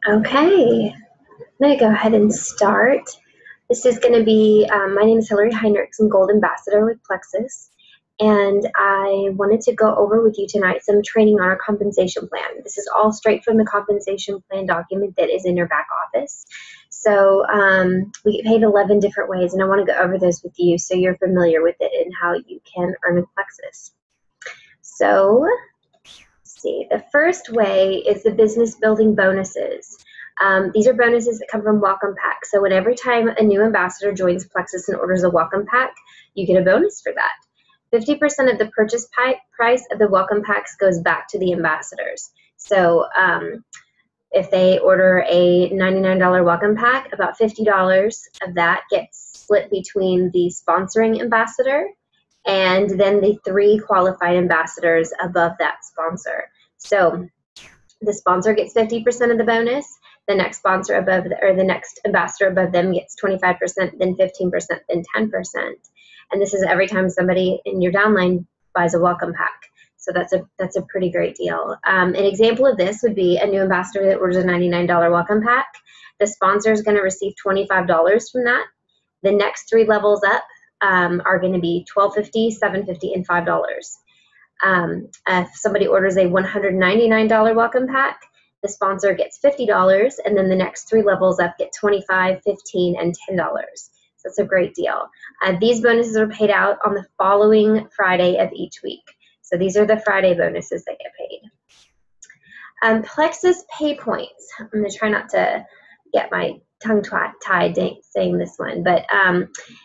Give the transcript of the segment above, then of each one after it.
Okay, I'm going to go ahead and start. This is going to be, my name is Hillary Heinrichs. I'm Gold Ambassador with Plexus, and I wanted to go over with you tonight some training on our compensation plan. This is all straight from the compensation plan document that is in your back office. So we get paid 11 different ways, and I want to go over those with you so you're familiar with it and how you can earn with Plexus. So see, the first way is the business building bonuses. These are bonuses that come from welcome pack. So when every time a new ambassador joins Plexus and orders a welcome pack, you get a bonus for that. 50% of the purchase price of the welcome packs goes back to the ambassadors. So if they order a $99 welcome pack, about $50 of that gets split between the sponsoring ambassador and then the 3 qualified ambassadors above that sponsor. So the sponsor gets 50% of the bonus, the next sponsor above, or the next ambassador above them gets 25%, then 15%, then 10%. And this is every time somebody in your downline buys a welcome pack. So that's a pretty great deal. An example of this would be a new ambassador that orders a $99 welcome pack. The sponsor is going to receive $25 from that. The next 3 levels up are going to be $12.50, $7.50, and $5. If somebody orders a $199 welcome pack, the sponsor gets $50, and then the next 3 levels up get $25, $15, and $10. So that's a great deal. These bonuses are paid out on the following Friday of each week. So these are the Friday bonuses that get paid. Plexus pay points. I'm going to try not to get my tongue tied saying this one, but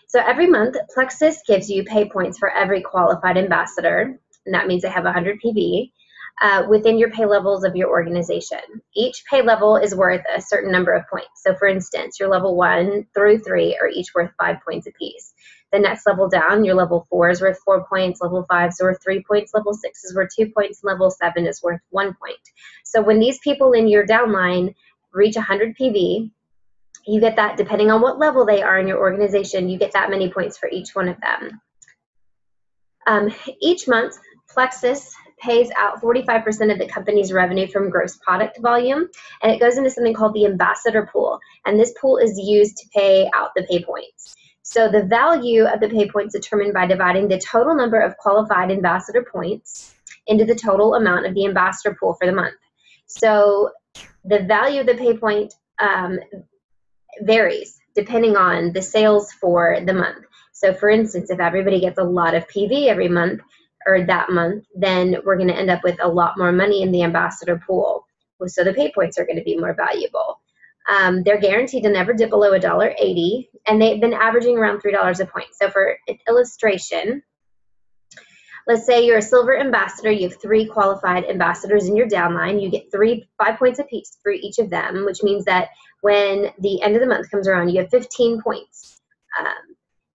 so every month Plexus gives you pay points for every qualified ambassador, and that means they have 100 PV within your pay levels of your organization. Each pay level is worth a certain number of points. So for instance, your level 1 through 3 are each worth 5 points apiece. The next level down, your level 4 is worth 4 points, level 5 is worth 3 points, level 6 is worth 2 points, level 7 is worth 1 point. So when these people in your downline reach 100 PV, you get that, depending on what level they are in your organization, you get that many points for each one of them. Each month, Plexus pays out 45% of the company's revenue from gross product volume, and it goes into something called the ambassador pool, and this pool is used to pay out the pay points. So the value of the pay points is determined by dividing the total number of qualified ambassador points into the total amount of the ambassador pool for the month. So the value of the pay point varies depending on the sales for the month. So for instance, if everybody gets a lot of PV every month or that month, then we're going to end up with a lot more money in the ambassador pool. So the pay points are going to be more valuable. They're guaranteed to never dip below $1.80, and they've been averaging around $3 a point. So for illustration, let's say you're a silver ambassador, you have 3 qualified ambassadors in your downline, you get 5 points apiece for each of them, which means that when the end of the month comes around, you have 15 points.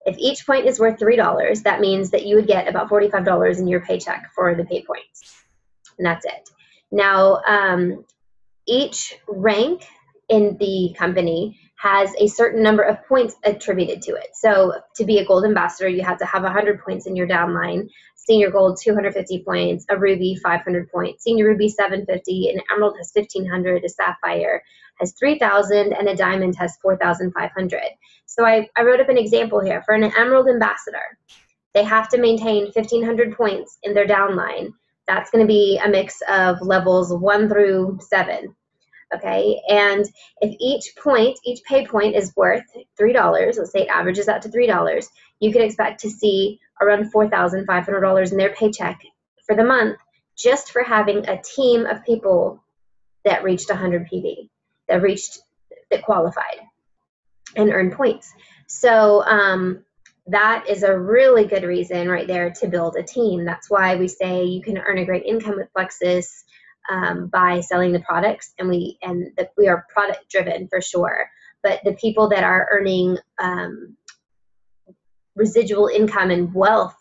If each point is worth $3, that means that you would get about $45 in your paycheck for the pay points, and that's it. Now, each rank in the company has a certain number of points attributed to it. So to be a gold ambassador, you have to have 100 points in your downline, senior gold 250 points, a ruby 500 points, senior ruby 750, an emerald has 1,500, a sapphire has 3,000, and a diamond has 4,500. So I wrote up an example here. For an emerald ambassador, they have to maintain 1,500 points in their downline. That's going to be a mix of levels 1 through 7. Okay, and if each pay point is worth $3, let's say it averages out to $3, you can expect to see around $4,500 in their paycheck for the month just for having a team of people that reached 100 PV, that qualified and earned points. So that is a really good reason right there to build a team. That's why we say you can earn a great income with Plexus by selling the products, and we are product driven for sure, but the people that are earning residual income and wealth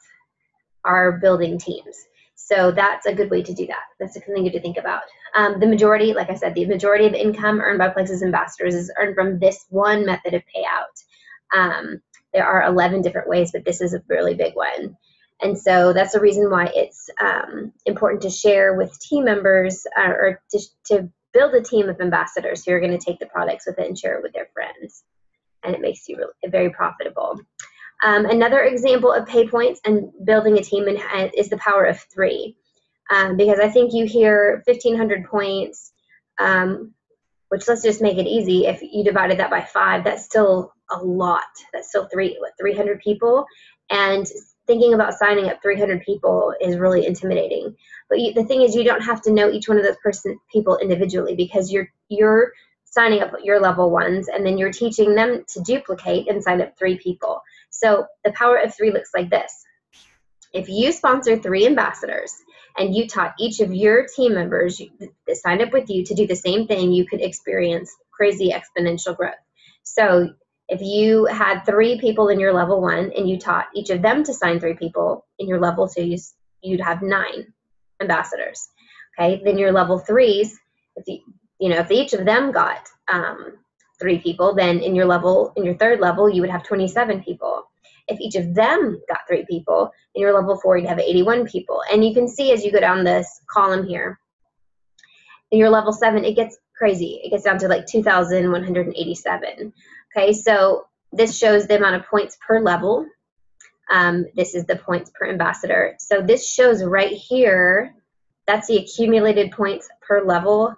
are building teams. So that's a good way to do that. That's something good to think about. The majority, like I said, the majority of income earned by Plexus ambassadors is earned from this one method of payout. There are 11 different ways, but this is a really big one. And so that's the reason why it's important to share with team members or to build a team of ambassadors who are going to take the products with it and share it with their friends. And it makes you really, very profitable. Another example of pay points and building a team is the power of 3. Because I think you hear 1,500 points, which, let's just make it easy. If you divided that by 5, that's still a lot. That's still 300 people. And thinking about signing up 300 people is really intimidating. But the thing is, you don't have to know each one of those people individually, because you're signing up your level 1s, and then you're teaching them to duplicate and sign up 3 people. So the power of 3 looks like this. If you sponsor 3 ambassadors and you taught each of your team members that signed up with you to do the same thing, you could experience crazy exponential growth. So if you had 3 people in your level 1 and you taught each of them to sign 3 people in your level 2, you'd have 9 ambassadors. Okay, then your level 3s, if each of them got 3 people, then in your 3rd level, you would have 27 people. If each of them got 3 people, in your level 4, you'd have 81 people. And you can see as you go down this column here, in your level 7, it gets crazy. It gets down to like 2,187. Okay, so this shows the amount of points per level. This is the points per ambassador. So this shows right here, that's the accumulated points per level.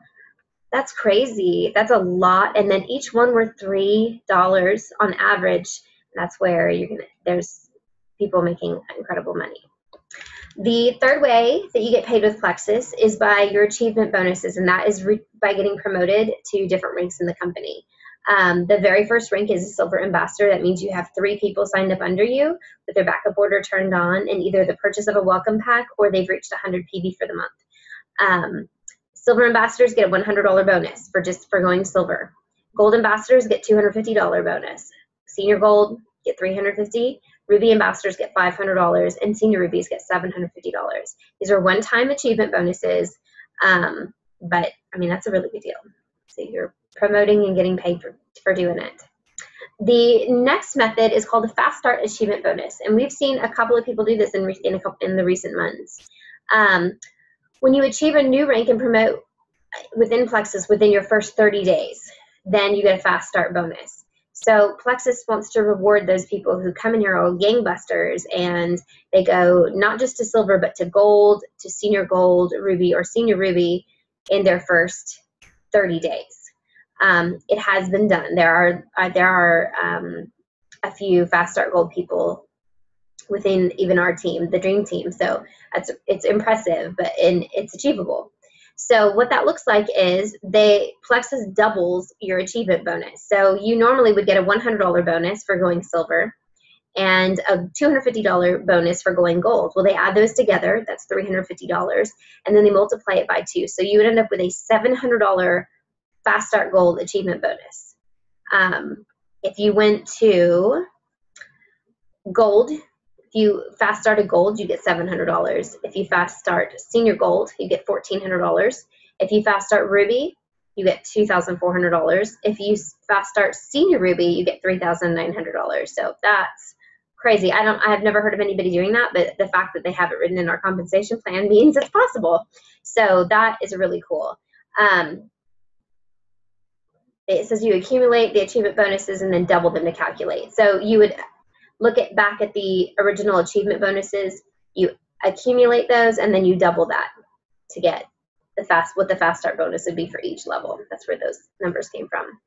That's crazy. That's a lot. And then each one worth $3 on average. That's where there's people making incredible money. The third way that you get paid with Plexus is by your achievement bonuses, and that is by getting promoted to different ranks in the company. The very first rank is a silver ambassador. That means you have 3 people signed up under you with their backup order turned on, and either the purchase of a welcome pack or they've reached 100 PV for the month. Silver ambassadors get a $100 bonus for going silver. Gold ambassadors get $250 bonus. Senior gold get $350. Ruby ambassadors get $500, and senior rubies get $750. These are one-time achievement bonuses, but I mean, that's a really good deal. So you're promoting and getting paid for doing it. The next method is called the Fast Start Achievement Bonus, and we've seen a couple of people do this in the recent months. When you achieve a new rank and promote within Plexus within your first 30 days, then you get a Fast Start bonus. So Plexus wants to reward those people who come in here all gangbusters, and they go not just to silver, but to gold, to senior gold, ruby, or senior ruby in their first 30 days. It has been done. There are a few Fast Start Gold people within even our team, the Dream Team. So it's impressive, but it's achievable. So what that looks like is Plexus doubles your achievement bonus. So you normally would get a $100 bonus for going silver and a $250 bonus for going gold. Well, they add those together, that's $350, and then they multiply it by 2. So you would end up with a $700 Fast Start Gold achievement bonus. If you went to gold, if you fast start a gold, you get $700. If you fast start senior gold, you get $1,400. If you fast start ruby, you get $2,400. If you fast start senior ruby, you get $3,900. So that's crazy. I have never heard of anybody doing that, but the fact that they have it written in our compensation plan means it's possible. So that is really cool. It says you accumulate the achievement bonuses and then double them to calculate. So you would look back at the original achievement bonuses, you accumulate those, and then you double that to get what the Fast Start bonus would be for each level. That's where those numbers came from.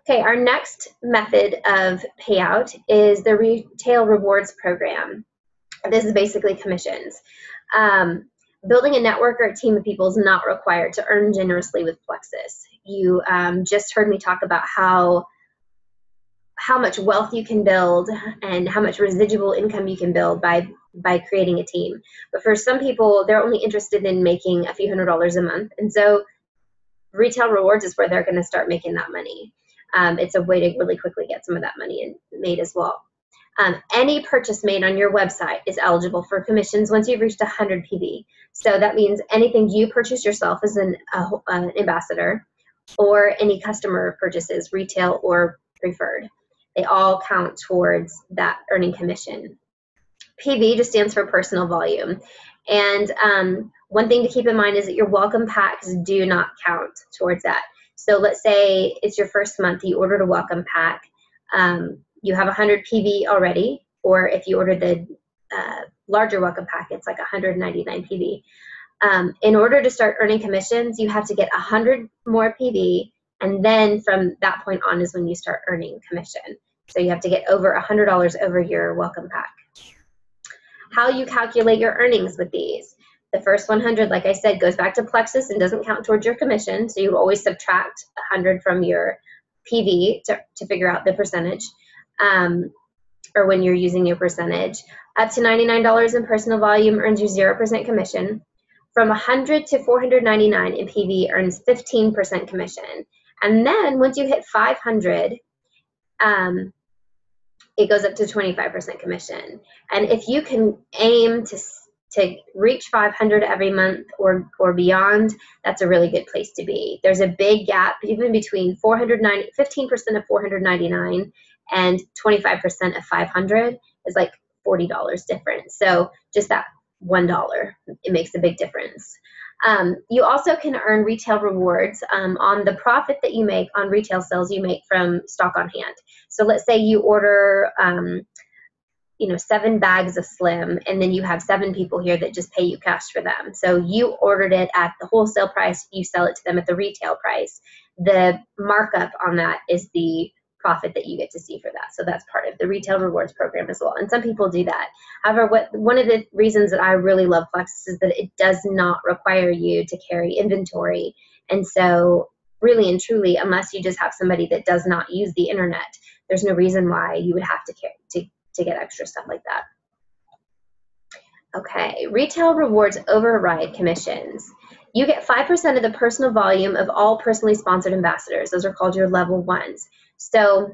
Okay, our next method of payout is the Retail Rewards Program. This is basically commissions. Building a network or a team of people is not required to earn generously with Plexus. You just heard me talk about how much wealth you can build and how much residual income you can build by creating a team. But for some people, they're only interested in making a few $100s a month. And so retail rewards is where they're going to start making that money. It's a way to really quickly get some of that money made as well. Any purchase made on your website is eligible for commissions once you've reached 100 PV. So that means anything you purchase yourself as an ambassador, or any customer purchases, retail or preferred. They all count towards that earning commission. PV just stands for personal volume. And One thing to keep in mind is that your welcome packs do not count towards that. So let's say it's your first month, you ordered a welcome pack, you have 100 PV already, or if you ordered the larger welcome pack, it's like 199 PV. In order to start earning commissions, you have to get 100 more PV, and then from that point on is when you start earning commission. So you have to get over $100 over your welcome pack. How you calculate your earnings with these. The first 100, like I said, goes back to Plexus and doesn't count towards your commission, so you would always subtract 100 from your PV to figure out the percentage, or when you're using your percentage. Up to $99 in personal volume earns you 0% commission. From 100 to 499 in PV earns 15% commission. And then once you hit 500, it goes up to 25% commission. And if you can aim to reach 500 every month or beyond, that's a really good place to be. There's a big gap even between 15% of 499 and 25% of 500 is like $40 difference. So just that $1, it makes a big difference. You also can earn retail rewards on the profit that you make on retail sales you make from stock on hand. So let's say you order 7 bags of Slim, and then you have 7 people here that just pay you cash for them. So you ordered it at the wholesale price, you sell it to them at the retail price. The markup on that is the profit that you get to see for that. So that's part of the retail rewards program as well. And some people do that. However, one of the reasons that I really love Plexus is that it does not require you to carry inventory. And so really and truly, unless you just have somebody that does not use the internet, there's no reason why you would have to get extra stuff like that. Okay, retail rewards override commissions. You get 5% of the personal volume of all personally sponsored ambassadors. Those are called your level 1s. So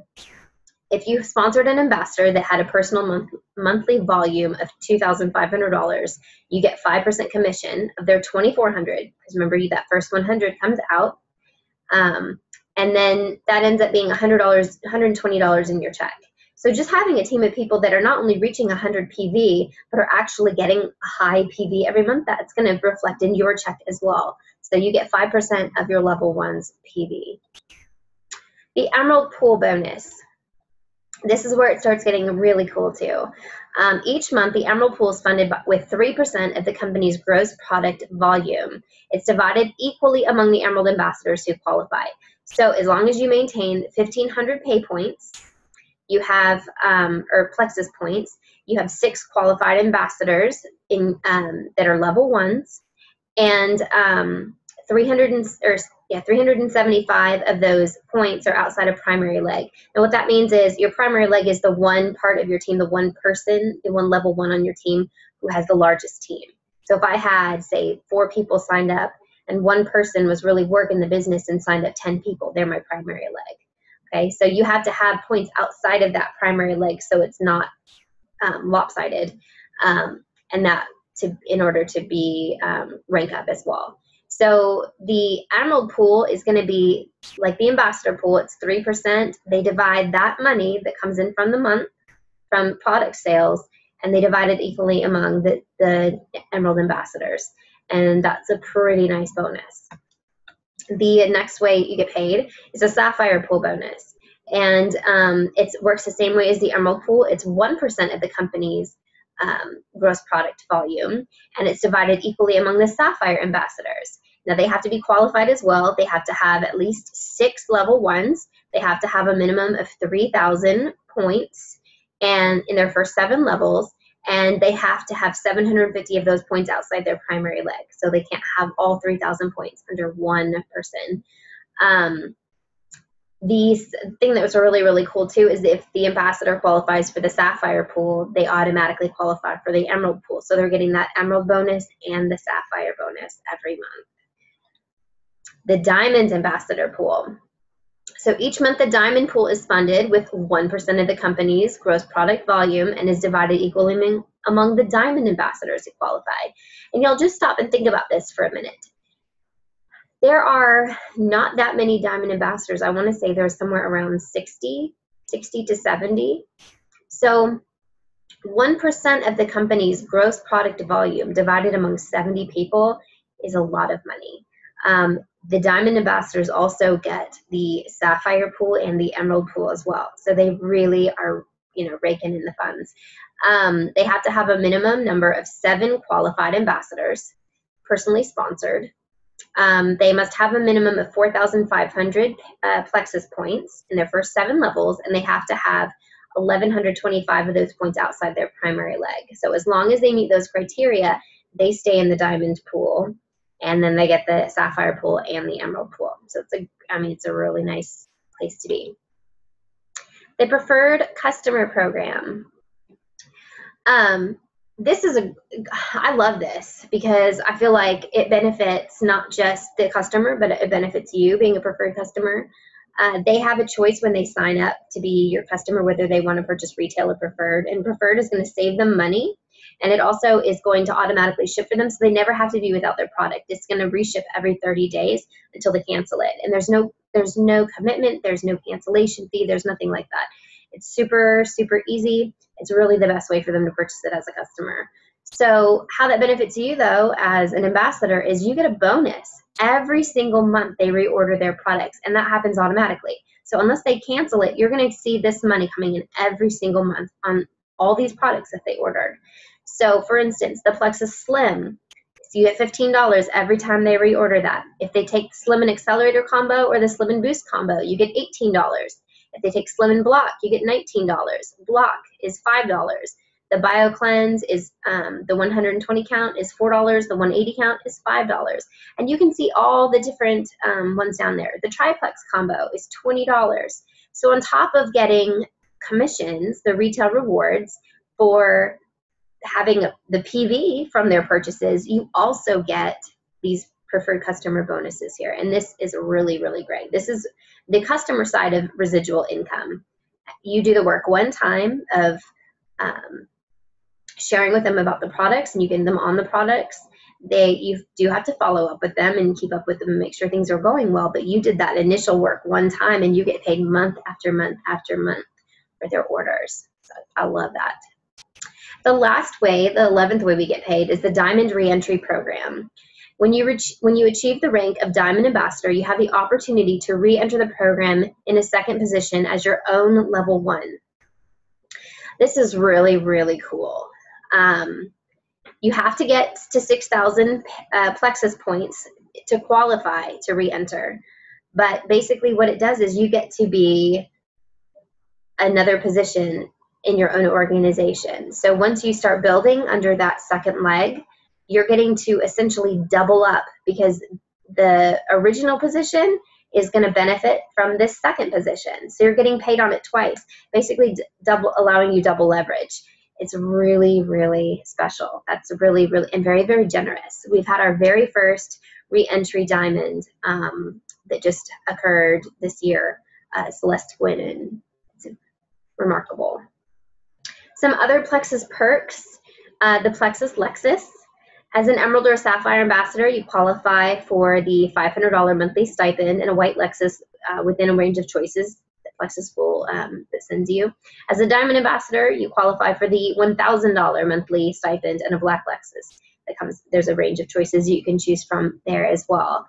if you sponsored an ambassador that had a personal monthly volume of $2,500, you get 5% commission of their $2,400, because remember, that first 100 comes out, and then that ends up being $120 in your check. So just having a team of people that are not only reaching 100 PV, but are actually getting a high PV every month, that's going to reflect in your check as well. So you get 5% of your level 1's PV. The Emerald Pool bonus. This is where it starts getting really cool too. Each month, the Emerald Pool is funded with 3% of the company's gross product volume. It's divided equally among the Emerald ambassadors who qualify. So as long as you maintain 1,500 pay points, you have, or Plexus points, you have 6 qualified ambassadors that are level 1s, and 375 of those points are outside of primary leg. And what that means is your primary leg is the one part of your team, the one person, the one level 1 on your team who has the largest team. So if I had, say, 4 people signed up and one person was really working the business and signed up 10 people, they're my primary leg. Okay, so you have to have points outside of that primary leg so it's not lopsided, and that in order to be rank up as well. So the Emerald Pool is going to be like the Ambassador Pool. It's 3%. They divide that money that comes in from the month from product sales, and they divide it equally among the Emerald Ambassadors. And that's a pretty nice bonus. The next way you get paid is a Sapphire Pool bonus. And it works the same way as the Emerald Pool. It's 1% of the company's gross product volume, and it's divided equally among the Sapphire ambassadors. Now, they have to be qualified as well. They have to have at least 6 level 1s. They have to have a minimum of 3,000 points and in their first 7 levels, and they have to have 750 of those points outside their primary leg. So they can't have all 3,000 points under one person. The thing that was really, really cool too is if the ambassador qualifies for the Sapphire Pool, they automatically qualify for the Emerald Pool. So they're getting that Emerald bonus and the Sapphire bonus every month. The Diamond Ambassador Pool. So each month the Diamond Pool is funded with 1% of the company's gross product volume and is divided equally among the Diamond Ambassadors who qualify. And y'all just stop and think about this for a minute. There are not that many Diamond Ambassadors. I want to say there's somewhere around 60 to 70. So 1% of the company's gross product volume divided among 70 people is a lot of money. The Diamond Ambassadors also get the Sapphire pool and the Emerald pool as well. So they really are, raking in the funds. They have to have a minimum number of 7 qualified ambassadors, personally sponsored. They must have a minimum of 4,500 Plexus points in their first 7 levels, and they have to have 1,125 of those points outside their primary leg. So as long as they meet those criteria, they stay in the Diamond pool, and then they get the Sapphire pool and the Emerald pool. So it's a really nice place to be. The preferred customer program. I love this because I feel like it benefits not just the customer, but it benefits you being a preferred customer. They have a choice when they sign up to be your customer, whether they want to purchase retail or preferred, and preferred is going to save them money, and it also is going to automatically ship for them, so they never have to be without their product. It's going to reship every 30 days until they cancel it, and there's no commitment, there's no cancellation fee, there's nothing like that. It's super, super easy. It's really the best way for them to purchase it as a customer. So how that benefits you, though, as an ambassador, is you get a bonus. Every single month they reorder their products, and that happens automatically. So unless they cancel it, you're going to see this money coming in every single month on all these products that they ordered. So, for instance, the Plexus Slim, so you get $15 every time they reorder that. If they take the Slim and Accelerator combo or the Slim and Boost combo, you get $18. If they take Slim and Block, you get $19. Block is $5. The Bio Cleanse is the 120 count is $4. The 180 count is $5. And you can see all the different ones down there. The Triplex combo is $20. So on top of getting commissions, the retail rewards for having the PV from their purchases, you also get these preferred customer bonuses here. And this is really, really great. This is the customer side of residual income. You do the work one time of sharing with them about the products, and you get them on the products. You do have to follow up with them and keep up with them and make sure things are going well, but you did that initial work one time, and you get paid month after month after month for their orders. So I love that. The last way, the 11th way we get paid, is the Diamond Reentry Program. When you achieve the rank of Diamond Ambassador, you have the opportunity to re-enter the program in a second position as your own level 1. This is really, really cool. You have to get to 6,000 Plexus points to qualify to re-enter. But basically what it does is you get to be another position in your own organization. So once you start building under that second leg, you're getting to essentially double up, because the original position is going to benefit from this second position. So you're getting paid on it twice, basically allowing you double leverage. It's really, really special. That's really, really, and very, very generous. We've had our very first re-entry diamond that just occurred this year, Celeste Gwynn, and it's remarkable. Some other Plexus perks, the Plexus Lexus. As an Emerald or Sapphire Ambassador, you qualify for the $500 monthly stipend and a white Lexus within a range of choices that Plexus will that sends you. As a Diamond Ambassador, you qualify for the $1,000 monthly stipend and a black Lexus that comes. There's a range of choices you can choose from there as well.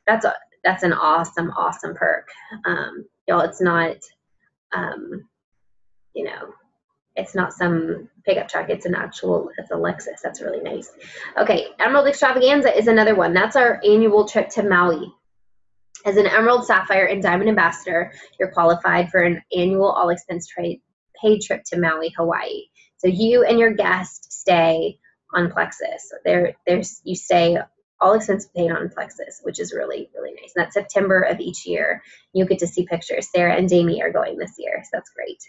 That's an awesome, awesome perk. Y'all, it's not, it's not some pickup truck. It's a Lexus. That's really nice. Okay, Emerald Extravaganza is another one. That's our annual trip to Maui. As an Emerald, Sapphire, and Diamond Ambassador, you're qualified for an annual all-expense paid trip to Maui, Hawaii. So you and your guest stay on Plexus. You stay all expense paid on Plexus, which is really, really nice. And that's September of each year. You'll get to see pictures. Sarah and Jamie are going this year, so that's great.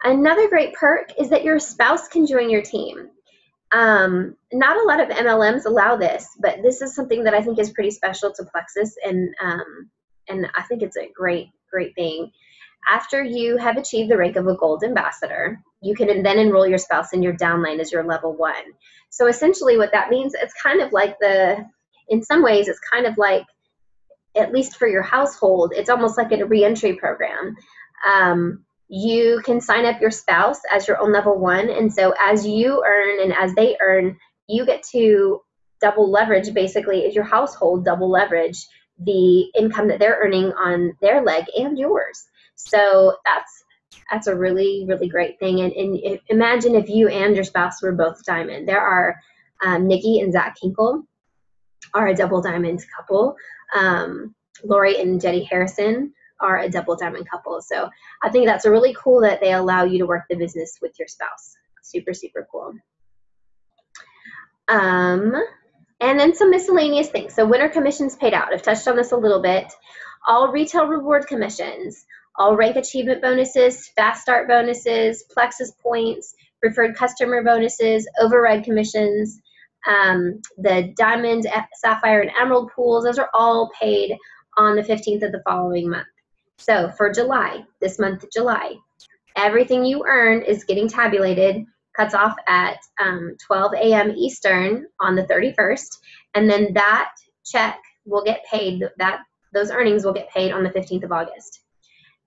Another great perk is that your spouse can join your team. Not a lot of MLMs allow this, but this is something that I think is pretty special to Plexus, and I think it's a great, great thing. After you have achieved the rank of a Gold Ambassador, you can then enroll your spouse in your downline as your level 1. So essentially what that means, it's kind of like in some ways, it's kind of like, at least for your household, it's almost like a reentry program. you can sign up your spouse as your own level 1. And so as you earn and as they earn, you get to double leverage, basically, as your household double leverage the income that they're earning on their leg and yours. So that's a really, really great thing. And imagine if you and your spouse were both diamond. There are Nikki and Zach Kinkle are a double diamond couple. Lori and Jetty Harrison are a double diamond couple. So I think that's really cool that they allow you to work the business with your spouse. Super, super cool. And then some miscellaneous things. So winter commissions paid out. I've touched on this a little bit. All retail reward commissions, all rank achievement bonuses, fast start bonuses, Plexus points, preferred customer bonuses, override commissions, the diamond, sapphire, and emerald pools, those are all paid on the 15th of the following month. So for July, this month, July, everything you earn is getting tabulated, cuts off at 12 a.m. Eastern on the 31st, and then that check will get paid, those earnings will get paid on the 15th of August.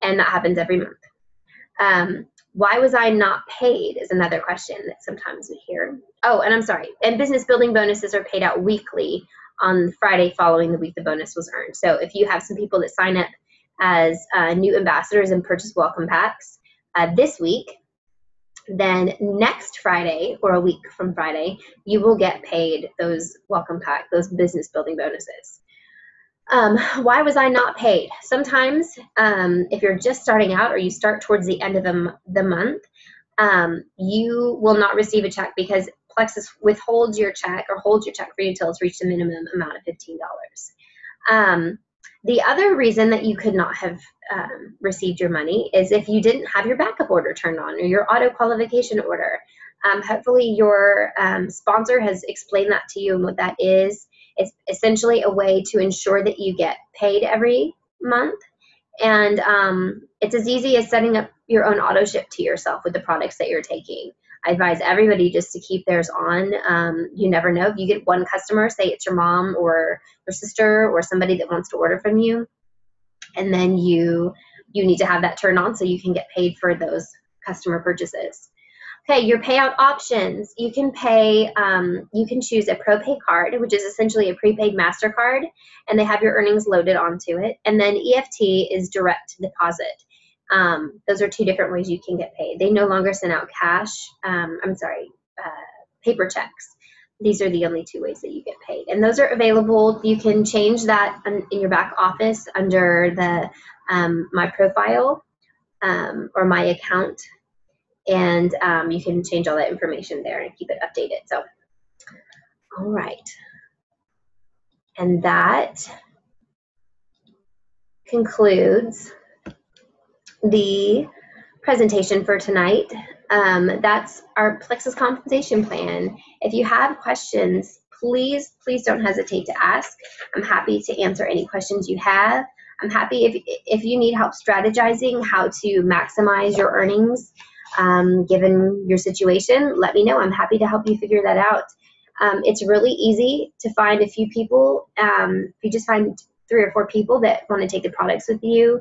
And that happens every month. Why was I not paid is another question that sometimes we hear. Oh, and I'm sorry. And business building bonuses are paid out weekly on Friday following the week the bonus was earned. So if you have some people that sign up as new ambassadors and purchase welcome packs this week, then next Friday, or a week from Friday, you will get paid those welcome pack, those business building bonuses. Why was I not paid? Sometimes if you're just starting out or you start towards the end of the month, you will not receive a check because Plexus withholds your check or holds your check for you until it's reached a minimum amount of $15. The other reason that you could not have received your money is if you didn't have your backup order turned on or your auto qualification order. Hopefully your sponsor has explained that to you and what that is. It's essentially a way to ensure that you get paid every month. And it's as easy as setting up your own auto ship to yourself with the products that you're taking. I advise everybody just to keep theirs on. You never know. If you get one customer, say it's your mom or your sister or somebody that wants to order from you, and then you need to have that turned on so you can get paid for those customer purchases. Okay, your payout options. You can pay, you can choose a ProPay card, which is essentially a prepaid MasterCard, and they have your earnings loaded onto it. And then EFT is direct deposit. Those are two different ways you can get paid. They no longer send out cash, paper checks. These are the only two ways that you get paid. And those are available. You can change that in your back office under the My Profile or My Account. And you can change all that information there and keep it updated. So, all right. And that concludes the presentation for tonight. That's our Plexus compensation plan. If you have questions, please don't hesitate to ask. I'm happy to answer any questions you have. I'm happy if you need help strategizing how to maximize your earnings given your situation, let me know. I'm happy to help you figure that out. It's really easy to find a few people. If you just find 3 or 4 people that want to take the products with you,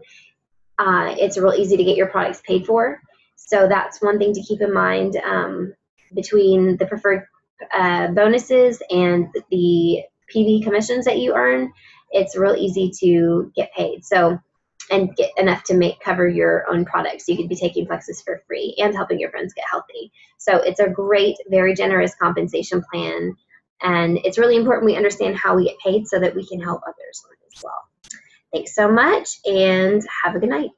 it's real easy to get your products paid for. So that's one thing to keep in mind between the preferred bonuses and the PV commissions that you earn. It's real easy to get paid. So, and get enough to cover your own products. You could be taking Plexus for free and helping your friends get healthy. So it's a great, very generous compensation plan. And it's really important we understand how we get paid so that we can help others as well. Thanks so much and have a good night.